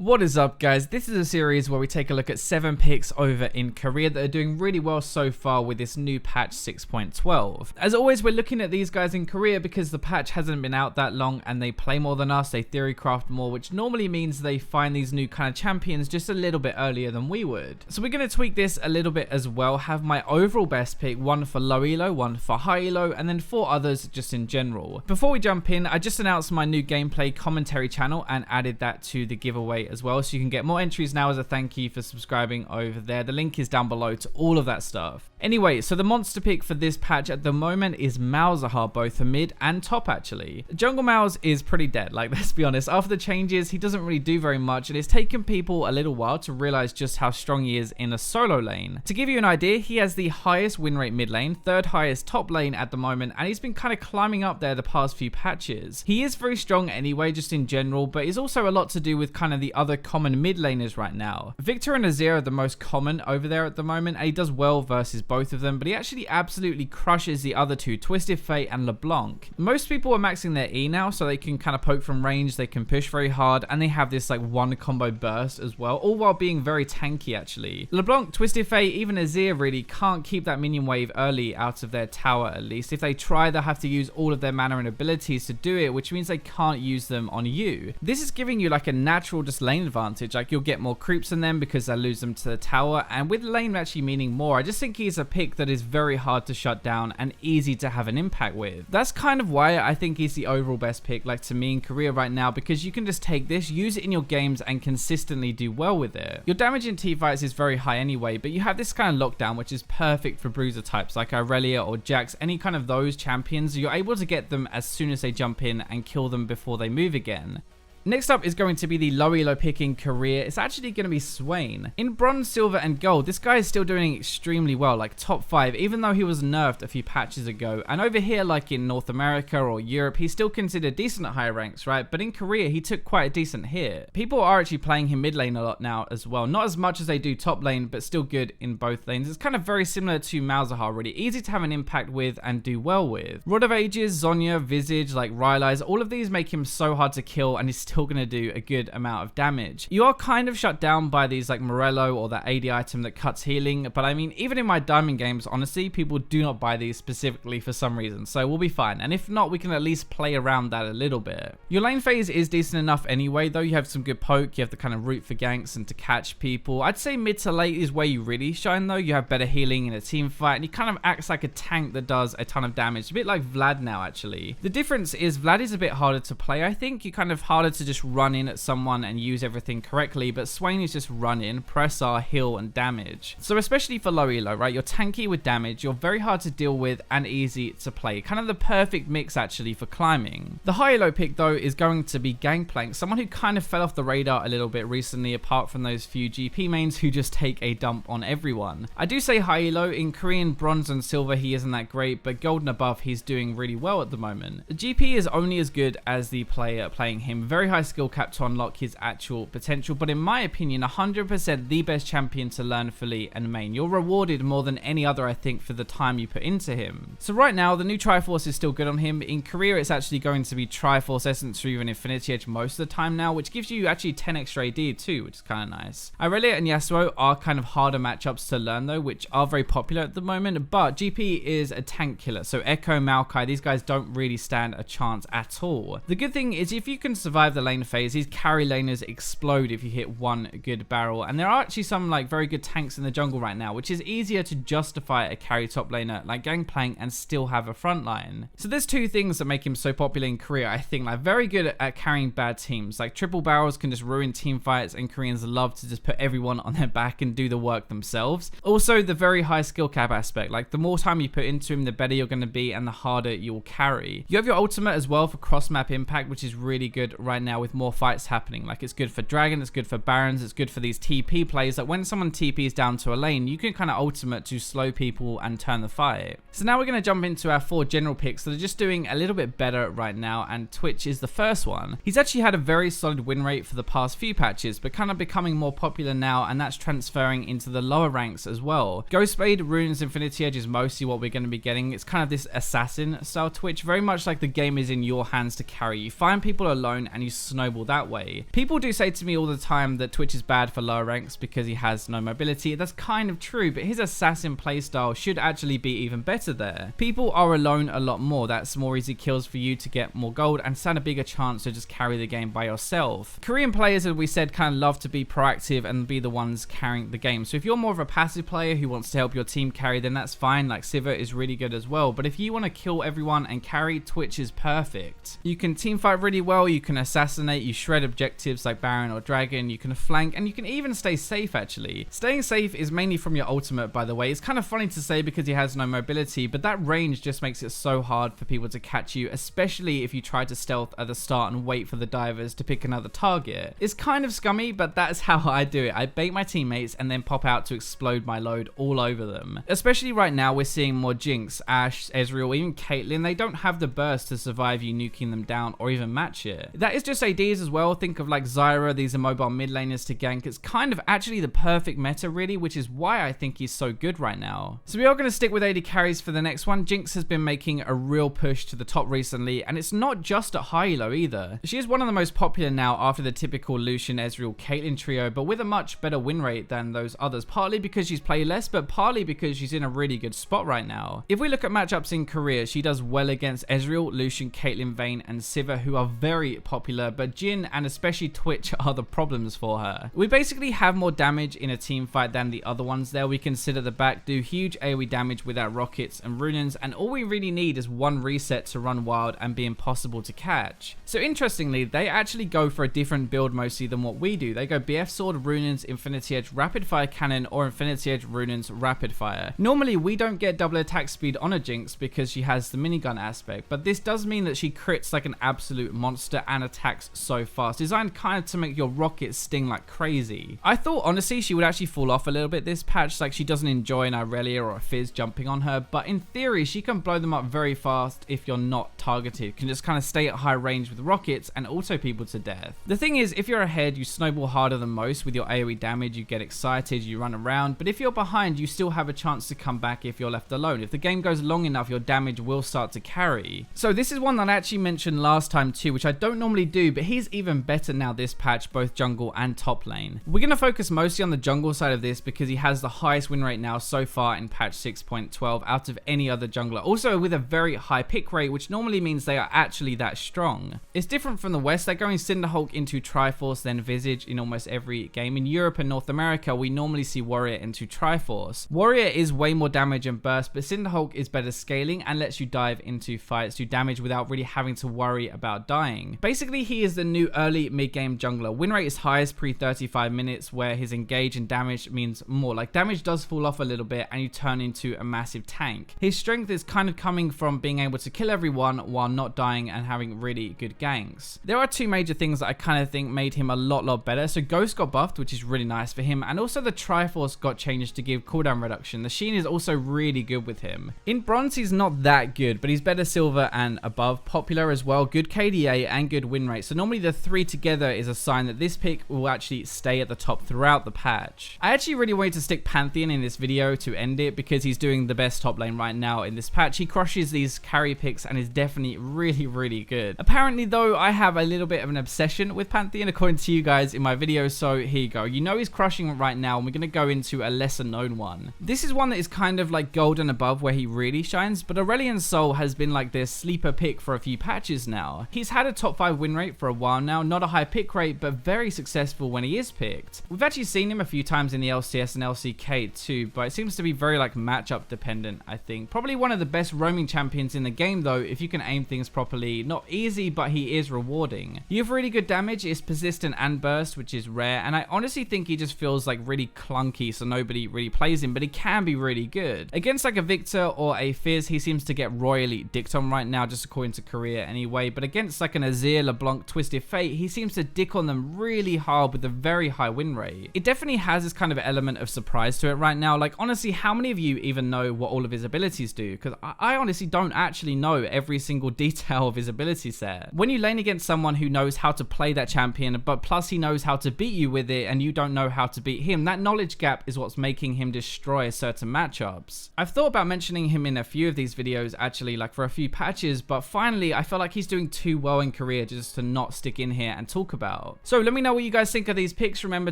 What is up, guys? This is a series where we take a look at 7 picks over in Korea that are doing really well so far with this new patch 6.12. As always, we're looking at these guys in Korea because the patch hasn't been out that long and they play more than us, they theory craft more, which normally means they find these new kind of champions just a little bit earlier than we would. So we're going to tweak this a little bit as well, have my overall best pick, one for low elo, one for high elo, and then 4 others just in general. Before we jump in, I just announced my new gameplay commentary channel and added that to the giveaway as well, so you can get more entries now as a thank you for subscribing over there. The link is down below to all of that stuff. Anyway, so the monster pick for this patch at the moment is Malzahar, both for mid and top actually. Jungle Malz is pretty dead, like let's be honest. After the changes, he doesn't really do very much, and it's taken people a little while to realize just how strong he is in a solo lane. To give you an idea, he has the highest win rate mid lane, 3rd highest top lane at the moment, and he's been kind of climbing up there the past few patches. He is very strong anyway, just in general, but it's also a lot to do with kind of the other common mid laners right now. Victor and Azir are the most common over there at the moment, and he does well versus both of them, but he actually absolutely crushes the other two, Twisted Fate and LeBlanc. Most people are maxing their E now, so they can kind of poke from range, they can push very hard, and they have this like one combo burst as well, all while being very tanky actually. LeBlanc, Twisted Fate, even Azir really can't keep that minion wave early out of their tower at least. If they try, they'll have to use all of their mana and abilities to do it, which means they can't use them on you. This is giving you like a natural just lane advantage, like you'll get more creeps than them because they'll lose them to the tower, and with lane actually meaning more, I just think he's a pick that is very hard to shut down and easy to have an impact with. That's kind of why I think he's the overall best pick, like to me in Korea right now, because you can just take this, use it in your games and consistently do well with it. Your damage in teamfights is very high anyway, but you have this kind of lockdown which is perfect for bruiser types like Irelia or Jax, any kind of those champions. You're able to get them as soon as they jump in and kill them before they move again. Next up is going to be the low elo pick in Korea. It's actually going to be Swain. In bronze, silver and gold, this guy is still doing extremely well, like top 5, even though he was nerfed a few patches ago. And over here, like in North America or Europe, he's still considered decent at higher ranks, right? But in Korea, he took quite a decent hit. People are actually playing him mid lane a lot now as well. Not as much as they do top lane, but still good in both lanes. It's kind of very similar to Malzahar, really easy to have an impact with and do well with. Rod of Ages, Zhonya, Visage, like Rylai's, all of these make him so hard to kill, and he's still going to do a good amount of damage. You are kind of shut down by these like Morello or that AD item that cuts healing, but I mean, even in my diamond games, honestly, people do not buy these specifically for some reason, so we'll be fine. And if not, we can at least play around that a little bit. Your lane phase is decent enough anyway, though. You have some good poke, you have the kind of root for ganks and to catch people. I'd say mid to late is where you really shine though. You have better healing in a team fight, and he kind of acts like a tank that does a ton of damage, a bit like Vlad now actually. The difference is Vlad is a bit harder to play, I think. You're kind of harder to just run in at someone and use everything correctly, but Swain is just run in, press R, heal and damage. So especially for low elo, right, you're tanky with damage, you're very hard to deal with and easy to play. Kind of the perfect mix actually for climbing. The high elo pick though is going to be Gangplank, someone who kind of fell off the radar a little bit recently, apart from those few GP mains who just take a dump on everyone. I do say high elo. In Korean bronze and silver he isn't that great, but gold and above he's doing really well at the moment. The GP is only as good as the player playing him. Very high skill cap to unlock his actual potential, but in my opinion 100% the best champion to learn fully and main. You're rewarded more than any other, I think, for the time you put into him. So right now the new Triforce is still good on him. In Korea it's actually going to be Triforce, Essence or even Infinity Edge most of the time now, which gives you actually 10 extra AD too, which is kind of nice. Irelia and Yasuo are kind of harder matchups to learn though, which are very popular at the moment, but GP is a tank killer, so Echo, Maokai, these guys don't really stand a chance at all. The good thing is if you can survive the lane phase, these carry laners explode if you hit one good barrel, and there are actually some like very good tanks in the jungle right now, which is easier to justify a carry top laner like Gangplank and still have a front line. So there's 2 things that make him so popular in Korea, I think. Like very good at carrying bad teams, like triple barrels can just ruin team fights, and Koreans love to just put everyone on their back and do the work themselves. Also the very high skill cap aspect, like the more time you put into him the better you're going to be and the harder you'll carry. You have your ultimate as well for cross map impact, which is really good right now with more fights happening. Like it's good for Dragon, it's good for Barons, it's good for these TP plays. Like when someone TPs down to a lane, you can kind of ultimate to slow people and turn the fight. So now we're going to jump into our 4 general picks that are just doing a little bit better right now, and Twitch is the first one. He's actually had a very solid win rate for the past few patches, but kind of becoming more popular now, and that's transferring into the lower ranks as well. Ghostblade, Runes, Infinity Edge is mostly what we're going to be getting. It's kind of this assassin style Twitch, very much like the game is in your hands to carry. You find people alone and you snowball that way. People do say to me all the time that Twitch is bad for lower ranks because he has no mobility. That's kind of true, but his assassin playstyle should actually be even better there. People are alone a lot more. That's more easy kills for you to get more gold and stand a bigger chance to just carry the game by yourself. Korean players, as we said, kind of love to be proactive and be the ones carrying the game. So if you're more of a passive player who wants to help your team carry, then that's fine. Like Sivir is really good as well. But if you want to kill everyone and carry, Twitch is perfect. You can team fight really well. You can assassinate, you shred objectives like Baron or Dragon, you can flank, and you can even stay safe actually. Staying safe is mainly from your ultimate, by the way. It's kind of funny to say because he has no mobility, but that range just makes it so hard for people to catch you, especially if you try to stealth at the start and wait for the divers to pick another target. It's kind of scummy, but that's how I do it. I bait my teammates and then pop out to explode my load all over them. Especially right now, we're seeing more Jinx, Ashe, Ezreal, even Caitlyn. They don't have the burst to survive you nuking them down or even match it. That is just ADs as well. Think of like Zyra, these immobile mid laners to gank. It's kind of actually the perfect meta really, which is why I think he's so good right now. So we are going to stick with AD carries for the next one. Jinx has been making a real push to the top recently, and it's not just at high elo either. She is one of the most popular now after the typical Lucian, Ezreal, Caitlyn trio, but with a much better win rate than those others, partly because she's played less, but partly because she's in a really good spot right now. If we look at matchups in Korea, she does well against Ezreal, Lucian, Caitlyn, Vayne, and Sivir, who are very popular, but Jhin and especially Twitch are the problems for her. We basically have more damage in a team fight than the other ones there. We can sit at the back, do huge AoE damage without rockets and runins, and all we really need is one reset to run wild and be impossible to catch. So interestingly, they actually go for a different build mostly than what we do. They go BF Sword, Runins, Infinity Edge, Rapid Fire Cannon, or Infinity Edge, Runins, Rapid Fire. Normally, we don't get double attack speed on a Jinx because she has the minigun aspect, but this does mean that she crits like an absolute monster and attacks so fast, designed kind of to make your rockets sting like crazy. I thought honestly she would actually fall off a little bit this patch, like she doesn't enjoy an Irelia or a Fizz jumping on her, but in theory she can blow them up very fast if you're not targeted, can just kind of stay at high range with rockets and auto people to death. The thing is, if you're ahead, you snowball harder than most with your AoE damage, you get excited, you run around, but if you're behind, you still have a chance to come back if you're left alone. If the game goes long enough, your damage will start to carry. So this is one that I actually mentioned last time too, which I don't normally do, but he's even better now this patch, both jungle and top lane. We're going to focus mostly on the jungle side of this because he has the highest win rate now so far in patch 6.12 out of any other jungler, also with a very high pick rate, which normally means they are actually that strong. It's different from the West. They're going Cinderhulk into Triforce, then Visage in almost every game. In Europe and North America, we normally see Warrior into Triforce. Warrior is way more damage and burst, but Cinderhulk is better scaling and lets you dive into fights, do damage without really having to worry about dying. Basically, he is the new early mid-game jungler. Win rate is highest pre 35 minutes, where his engage and damage means more. Like damage does fall off a little bit and you turn into a massive tank. His strength is kind of coming from being able to kill everyone while not dying and having really good ganks. There are two major things that I kind of think made him a lot better. So Ghost got buffed, which is really nice for him, and also the Triforce got changed to give cooldown reduction. The Sheen is also really good with him. In bronze, he's not that good, but he's better silver and above. Popular as well, good KDA and good win rate. So normally the three together is a sign that this pick will actually stay at the top throughout the patch. I actually really wanted to stick Pantheon in this video to end it because he's doing the best top lane right now in this patch. He crushes these carry picks and is definitely really good. Apparently though, I have a little bit of an obsession with Pantheon according to you guys in my video, so here you go. You know he's crushing it right now, and we're going to go into a lesser known one. This is one that is kind of like gold and above where he really shines, but Aurelion Sol has been like their sleeper pick for a few patches now. He's had a top 5 win rate for a while now, not a high pick rate, but very successful when he is picked. We've actually seen him a few times in the LCS and LCK too, but it seems to be very like matchup dependent, I think. Probably one of the best roaming champions in the game though, if you can aim things properly. Not easy, but he is rewarding. You have really good damage, is persistent and burst, which is rare, and I honestly think he just feels like really clunky, so nobody really plays him, but he can be really good. Against like a Victor or a Fizz, he seems to get royally dicked on right now, just according to Korea anyway, but against like an Azir, LeBlanc, Twisted Fate, he seems to dick on them really hard with a very high win rate. It definitely has this kind of element of surprise to it right now. Like honestly, how many of you even know what all of his abilities do? Because I honestly don't actually know every single detail of his ability set. When you lane against someone who knows how to play that champion, but plus he knows how to beat you with it, and you don't know how to beat him, that knowledge gap is what's making him destroy certain matchups. I've thought about mentioning him in a few of these videos actually, like for a few patches, but finally I feel like he's doing too well in Korea just to not stick in here and talk about. So let me know what you guys think of these picks. Remember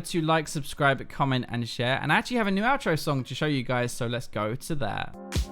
to like, subscribe, comment, and share. And I actually have a new outro song to show you guys, so let's go to that.